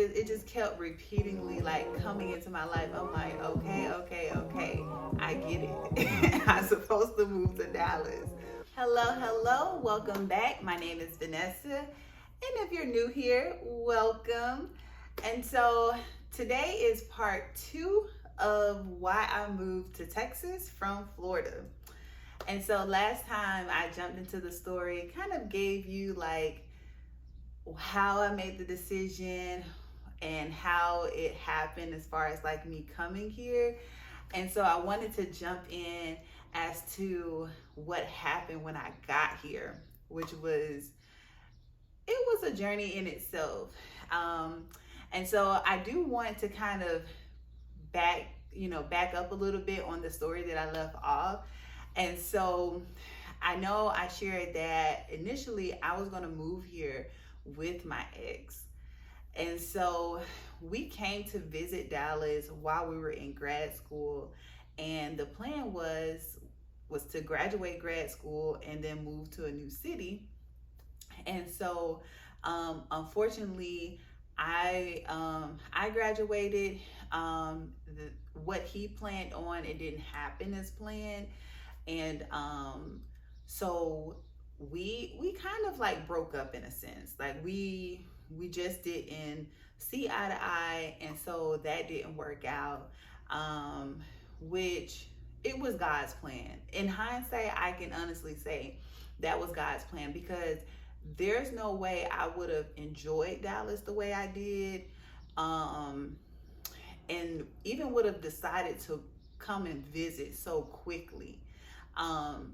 It just kept repeatedly like coming into my life. I'm like, okay, I get it. I'm supposed to move to Dallas. Hello, welcome back. My name is Vanessa, and if you're new here, welcome. And so today is part two of why I moved to Texas from Florida. And so last time I jumped into the story, kind of gave you like how I made the decision and how it happened as far as like me coming here. And so I wanted to jump in as to what happened when I got here, which was it was a journey in itself. Um, and so I do want to kind of back up a little bit on the story that I left off. And so I know I shared that initially I was going to move here with my ex. And so we came to visit Dallas while we were in grad school, and the plan was to graduate grad school and then move to a new city. And so unfortunately I graduated. What he planned on, it didn't happen as planned. And so we kind of like broke up in a sense. Like we just didn't see eye to eye, and so that didn't work out. Which it was God's plan. In hindsight, I can honestly say that was God's plan, because there's no way I would have enjoyed Dallas the way I did, and even would have decided to come and visit so quickly.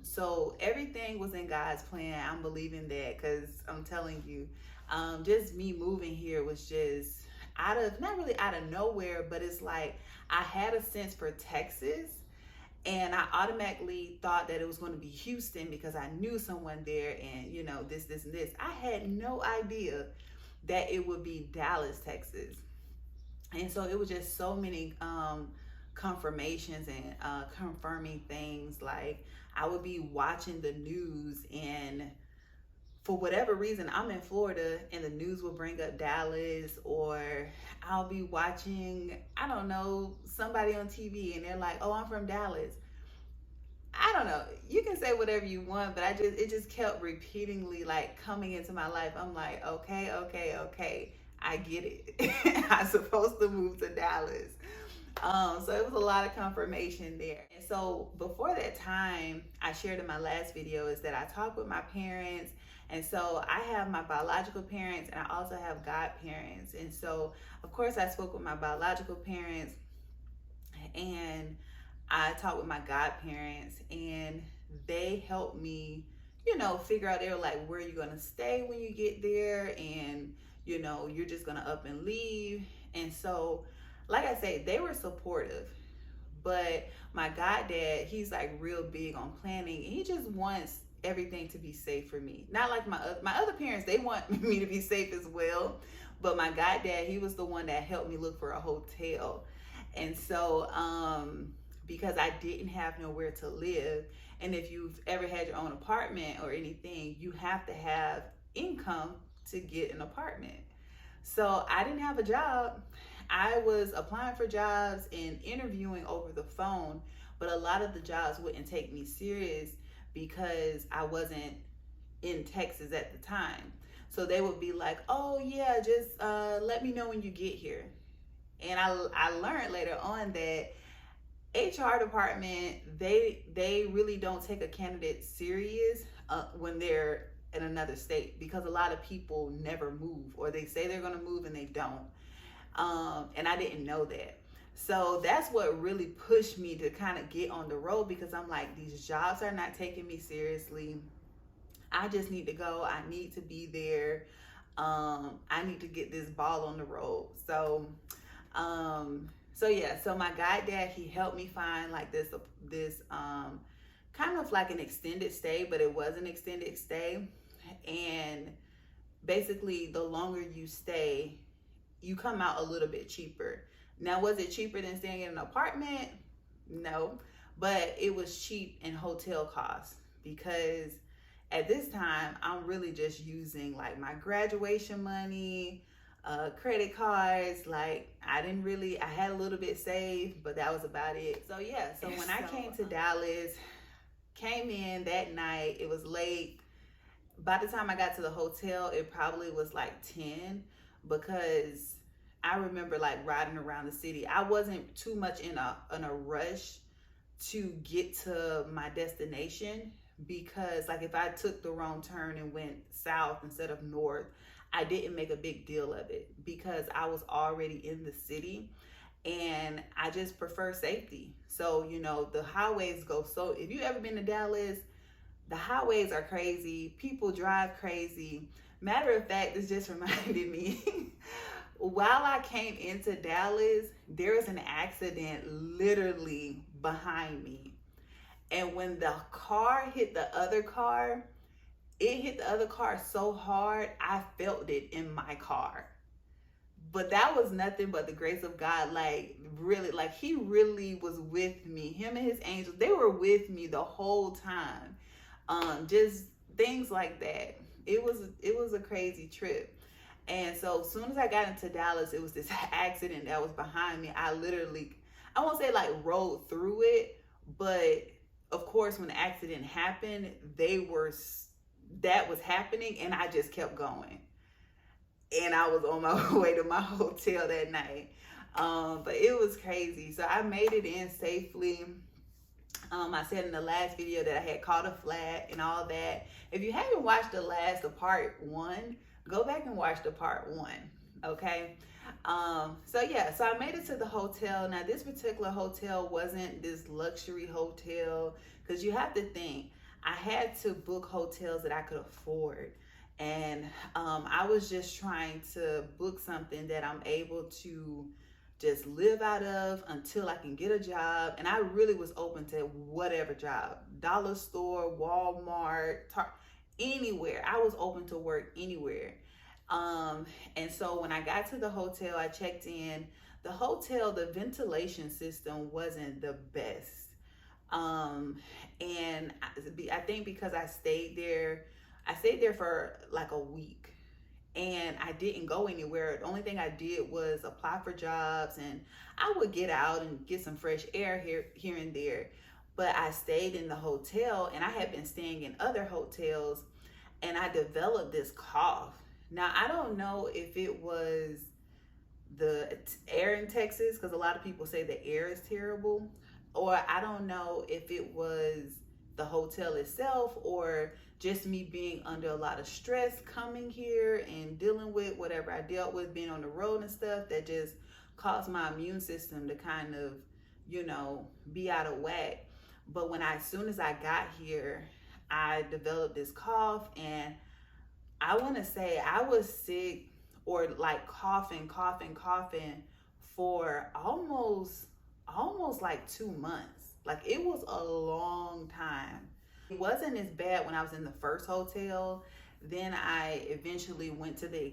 So everything was in God's plan. I'm believing that, because I'm telling you, just me moving here was just not really out of nowhere, but it's like I had a sense for Texas, and I automatically thought that it was going to be Houston because I knew someone there, and this and this. I had no idea that it would be Dallas, Texas. And so it was just so many confirmations and confirming things. Like I would be watching the news, and for whatever reason, I'm in Florida and the news will bring up Dallas, or I'll be watching, I don't know, somebody on TV and they're like, oh, I'm from Dallas. I don't know. You can say whatever you want, but it just kept repeatedly like coming into my life. I'm like, okay, I get it. I'm supposed to move to Dallas. So it was a lot of confirmation there. And so before that time, I shared in my last video is that I talked with my parents. And so I have my biological parents and I also have godparents. And so, of course, I spoke with my biological parents and I talked with my godparents, and they helped me, figure out. They were like, where are you going to stay when you get there? And, you're just going to up and leave. And so, like I say, they were supportive. But my goddad, he's like real big on planning. He just wants everything to be safe for me. Not like my other parents, they want me to be safe as well. But my goddad, he was the one that helped me look for a hotel. And so, because I didn't have nowhere to live. And if you've ever had your own apartment or anything, you have to have income to get an apartment. So I didn't have a job. I was applying for jobs and interviewing over the phone, but a lot of the jobs wouldn't take me serious because I wasn't in Texas at the time. So they would be like, oh yeah, just let me know when you get here. And I learned later on that HR department, they really don't take a candidate serious when they're in another state, because a lot of people never move, or they say they're going to move and they don't. And I didn't know that. So that's what really pushed me to kind of get on the road, because I'm like, these jobs are not taking me seriously. I just need to go. I need to be there. I need to get this ball on the road. So my goddad, he helped me find like this kind of like an extended stay, but it was an extended stay. And basically, the longer you stay, you come out a little bit cheaper. Now, was it cheaper than staying in an apartment? No, but it was cheap in hotel costs, because at this time, I'm really just using like my graduation money, credit cards. Like I had a little bit saved, but that was about it. So yeah, so when I came to Dallas, came in that night, it was late. By the time I got to the hotel, it probably was like 10, because I remember like riding around the city. I wasn't too much in a rush to get to my destination, because like if I took the wrong turn and went south instead of north, I didn't make a big deal of it because I was already in the city, and I just prefer safety. So, the highways go, so if you ever been to Dallas, the highways are crazy. People drive crazy. Matter of fact, this just reminded me. While I came into Dallas, there was an accident literally behind me. And when the car hit the other car, it hit the other car so hard, I felt it in my car. But that was nothing but the grace of God. Like, really, like, He really was with me. Him and His angels, they were with me the whole time. Just things like that. It was a crazy trip. And so as soon as I got into Dallas, it was this accident that was behind me. I won't say like rode through it, but of course when the accident happened, that was happening, and I just kept going. And I was on my way to my hotel that night. But it was crazy. So I made it in safely. I said in the last video that I had caught a flat and all that. If you haven't watched the last of part 1, go back and watch the part 1. Okay. So yeah, so I made it to the hotel. Now this particular hotel wasn't this luxury hotel, because you have to think, I had to book hotels that I could afford. And I was just trying to book something that I'm able to just live out of until I can get a job. And I really was open to whatever job, dollar store, Walmart, anywhere. I was open to work anywhere. And so when I got to the hotel, I checked in. The hotel, the ventilation system wasn't the best. And I think because I stayed there for like a week, and I didn't go anywhere. The only thing I did was apply for jobs, and I would get out and get some fresh air here and there. But I stayed in the hotel, and I had been staying in other hotels, and I developed this cough. Now, I don't know if it was the air in Texas, because a lot of people say the air is terrible, or I don't know if it was the hotel itself, or just me being under a lot of stress coming here and dealing with whatever I dealt with being on the road and stuff, that just caused my immune system to kind of, be out of whack. But as soon as I got here, I developed this cough, and I want to say I was sick, or like coughing for almost like 2 months. Like, it was a long time. It wasn't as bad when I was in the first hotel. Then I eventually went to the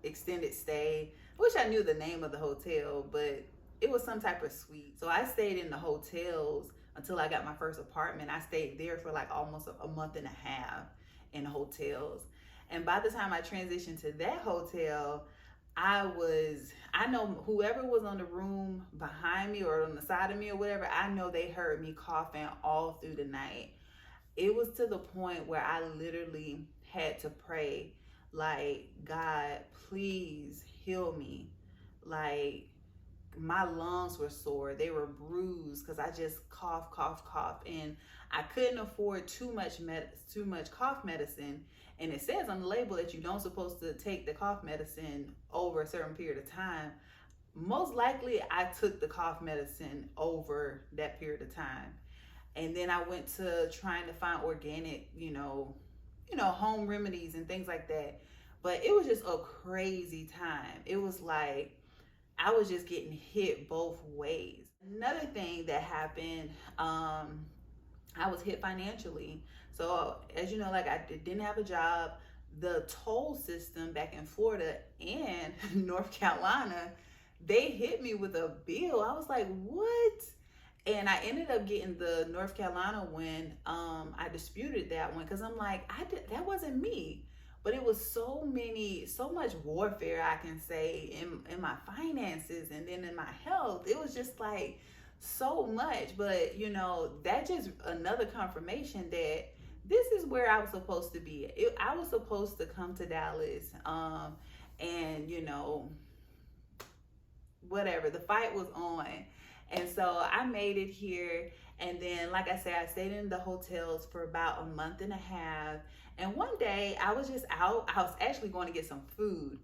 extended stay. I wish I knew the name of the hotel, but it was some type of suite. So I stayed in the hotels until I got my first apartment. I stayed there for like almost a month and a half in hotels. And by the time I transitioned to that hotel, I know whoever was on the room behind me or on the side of me or whatever, I know they heard me coughing all through the night. It was to the point where I literally had to pray, like, God, please heal me. Like, my lungs were sore. They were bruised because I just cough. And I couldn't afford too much cough medicine. And it says on the label that you don't supposed to take the cough medicine over a certain period of time. Most likely I took the cough medicine over that period of time. And then I went to trying to find organic, home remedies and things like that. But it was just a crazy time. It was like I was just getting hit both ways. Another thing that happened, I was hit financially. So as you know, like, I didn't have a job. The toll system back in Florida and North Carolina, they hit me with a bill. I was like, what? And I ended up getting the North Carolina one. I disputed that one because I'm like, that wasn't me. but it was so much warfare, I can say, in my finances and then in my health. It was just like so much. But that just another confirmation that this is where I was supposed to be. I was supposed to come to Dallas, and whatever, the fight was on. And so I made it here. And then, like I said, I stayed in the hotels for about a month and a half. And one day I was just out. I was actually going to get some food.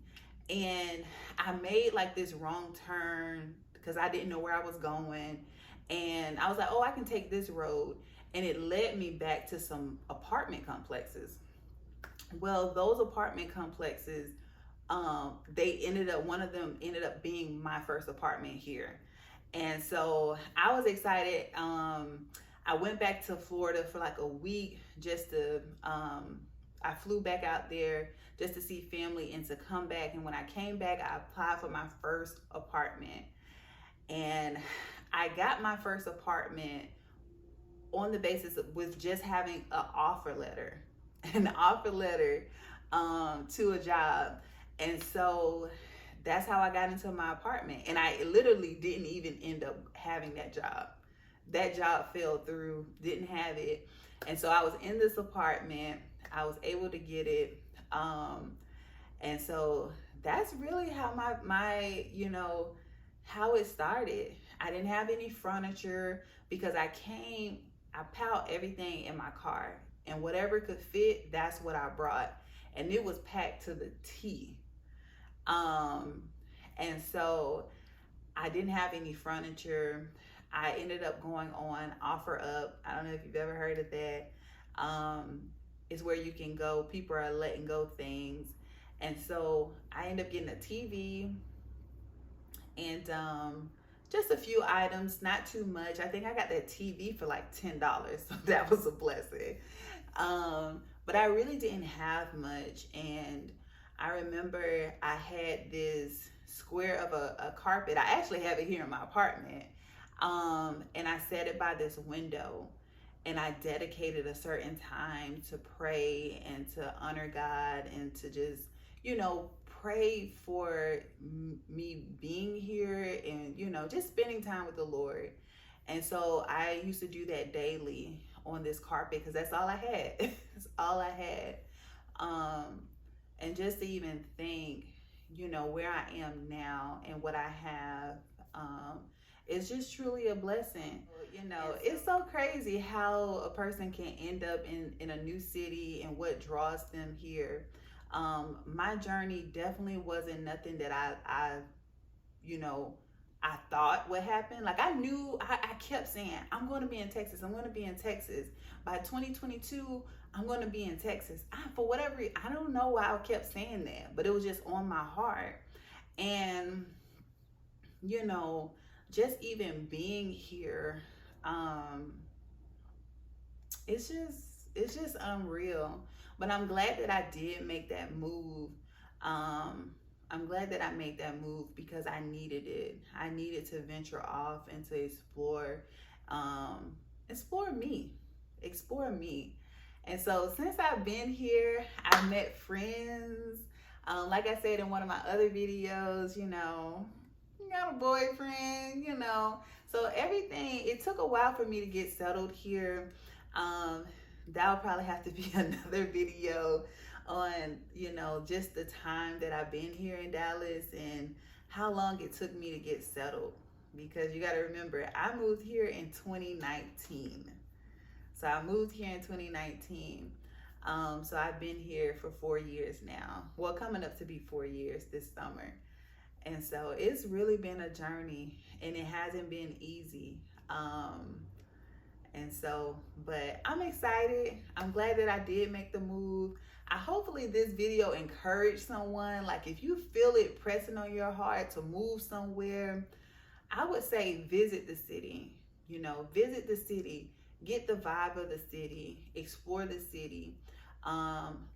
And I made like this wrong turn because I didn't know where I was going. And I was like, oh, I can take this road. And it led me back to some apartment complexes. Well, those apartment complexes, one of them ended up being my first apartment here. And so I was excited. I went back to Florida for like a week just to, I flew back out there just to see family and to come back. And when I came back, I applied for my first apartment. And I got my first apartment on the basis of with just having an offer letter to a job. And so that's how I got into my apartment. And I literally didn't even end up having that job. That job fell through, didn't have it. And so I was in this apartment. I was able to get it. And so that's really how my how it started. I didn't have any furniture because I piled everything in my car. And whatever could fit, that's what I brought. And it was packed to the T. And so I didn't have any furniture. I ended up going on OfferUp. I don't know if you've ever heard of that. It's where you can go. People are letting go things. And so I ended up getting a TV and just a few items, not too much. I think I got that TV for like $10. So that was a blessing. But I really didn't have much. And I remember I had this square of a carpet. I actually have it here in my apartment. And I set it by this window. And I dedicated a certain time to pray and to honor God and to just, pray for me being here and, just spending time with the Lord. And so I used to do that daily on this carpet because that's all I had. That's all I had. And just to even think, where I am now and what I have, it's just truly a blessing. It's so crazy how a person can end up in a new city and what draws them here. My journey definitely wasn't nothing that I thought would happen. Like I knew, I kept saying, I'm going to be in Texas. I'm going to be in Texas. By 2022, I'm going to be in Texas. For whatever reason, I don't know why I kept saying that, but it was just on my heart. And, just even being here, it's just unreal. But I'm glad that I did make that move. I'm glad that I made that move because I needed it. I needed to venture off and to explore me. And so since I've been here, I've met friends. Like I said in one of my other videos, got a boyfriend, So everything, it took a while for me to get settled here. That'll probably have to be another video on, just the time that I've been here in Dallas and how long it took me to get settled. Because you got to remember, I moved here in 2019. So I moved here in 2019. So I've been here for 4 years now. Well, coming up to be 4 years this summer. And so it's really been a journey and it hasn't been easy. And so, but I'm excited. I'm glad that I did make the move. Hopefully this video encouraged someone. Like if you feel it pressing on your heart to move somewhere, I would say visit the city, visit the city, get the vibe of the city, explore the city,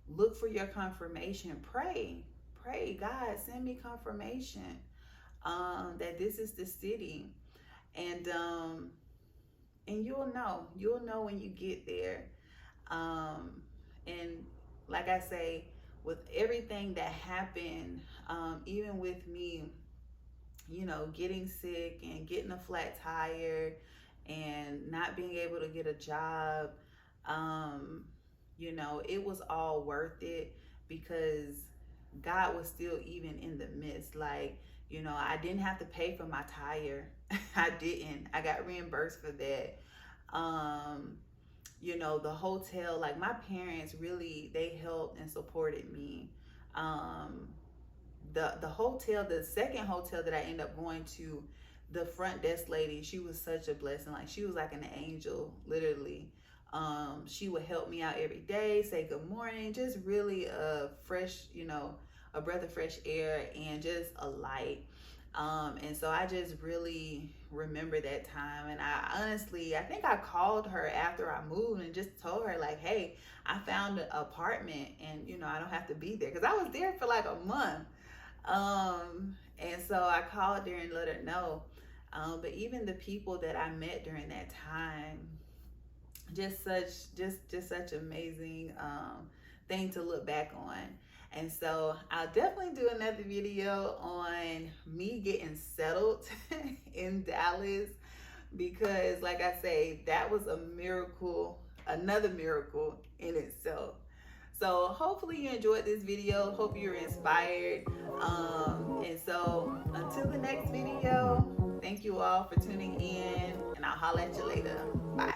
look for your confirmation, pray, God, send me confirmation that this is the city. And you'll know when you get there. And like I say, with everything that happened, even with me, getting sick and getting a flat tire and not being able to get a job, it was all worth it because God was still even in the midst. Like, I didn't have to pay for my tire. I didn't. I got reimbursed for that. The hotel, like my parents really, they helped and supported me. The hotel, the second hotel that I ended up going to, the front desk lady, she was such a blessing. Like she was like an angel, literally. She would help me out every day, say good morning, just really a fresh, a breath of fresh air and just a light. And so I just really remember that time. And I think I called her after I moved and just told her like, hey, I found an apartment and, I don't have to be there. Cause I was there for like a month. And so I called her and let her know. But even the people that I met during that time, just such amazing thing to look back on. And so I'll definitely do another video on me getting settled in Dallas, because like I say, that was a miracle, another miracle in itself. So hopefully you enjoyed this video. Hope you're inspired. And so until the next video, thank you all for tuning in, and I'll holler at you later. Bye.